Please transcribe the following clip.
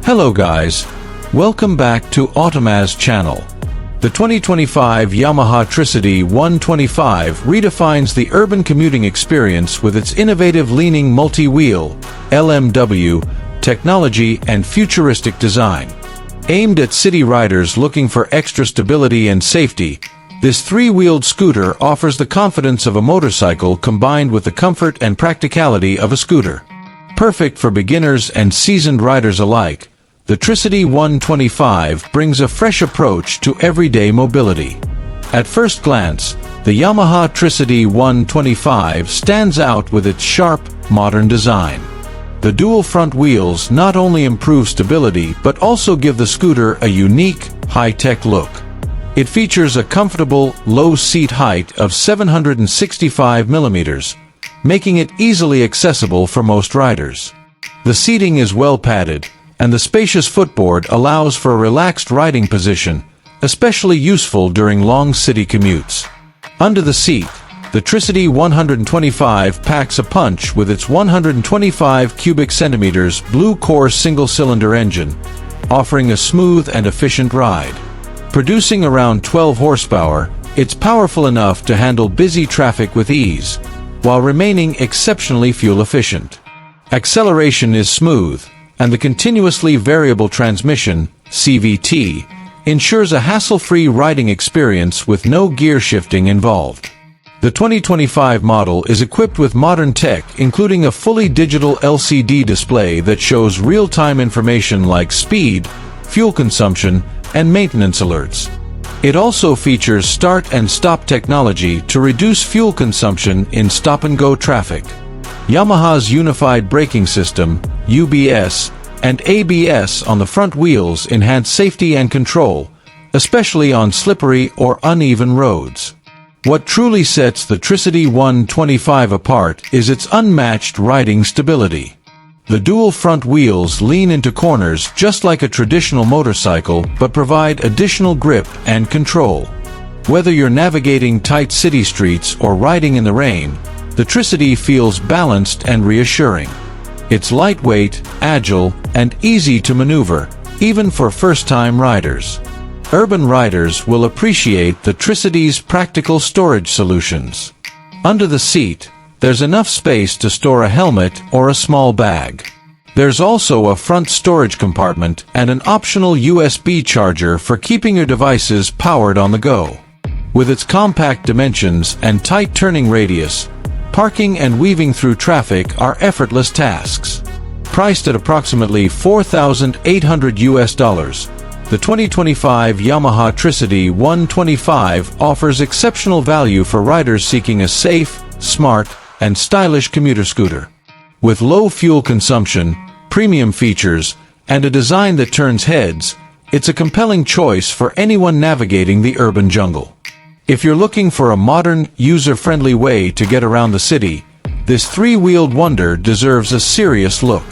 Hello guys, welcome back to Automaz channel. The 2025 Yamaha Tricity 125 redefines the urban commuting experience with its innovative leaning multi-wheel (LMW) technology and futuristic design. Aimed at city riders looking for extra stability and safety, this three-wheeled scooter offers the confidence of a motorcycle combined with the comfort and practicality of a scooter. Perfect for beginners and seasoned riders alike, the Tricity 125 brings a fresh approach to everyday mobility. At first glance, the Yamaha Tricity 125 stands out with its sharp, modern design. The dual front wheels not only improve stability but also give the scooter a unique, high-tech look. It features a comfortable, low seat height of 765 millimeters, making it easily accessible for most riders. The seating is well padded, and the spacious footboard allows for a relaxed riding position, especially useful during long city commutes. Under the seat, the Tricity 125 packs a punch with its 125 cubic centimeters blue-core single-cylinder engine, offering a smooth and efficient ride. Producing around 12 horsepower, it's powerful enough to handle busy traffic with ease, while remaining exceptionally fuel-efficient. Acceleration is smooth, and the continuously variable transmission, CVT, ensures a hassle-free riding experience with no gear shifting involved. The 2025 model is equipped with modern tech, including a fully digital LCD display that shows real-time information like speed, fuel consumption, and maintenance alerts. It also features start and stop technology to reduce fuel consumption in stop-and-go traffic. Yamaha's unified braking system, UBS, and ABS on the front wheels enhance safety and control, especially on slippery or uneven roads. What truly sets the Tricity 125 apart is its unmatched riding stability. The dual front wheels lean into corners just like a traditional motorcycle but provide additional grip and control. Whether you're navigating tight city streets or riding in the rain, the Tricity feels balanced and reassuring. It's lightweight, agile, and easy to maneuver, even for first-time riders. Urban riders will appreciate the Tricity's practical storage solutions. Under the seat, there's enough space to store a helmet or a small bag. There's also a front storage compartment and an optional USB charger for keeping your devices powered on the go. With its compact dimensions and tight turning radius, parking and weaving through traffic are effortless tasks. Priced at approximately $4,800, the 2025 Yamaha Tricity 125 offers exceptional value for riders seeking a safe, smart, and stylish commuter scooter. With low fuel consumption, premium features, and a design that turns heads, it's a compelling choice for anyone navigating the urban jungle. If you're looking for a modern, user-friendly way to get around the city, this three-wheeled wonder deserves a serious look.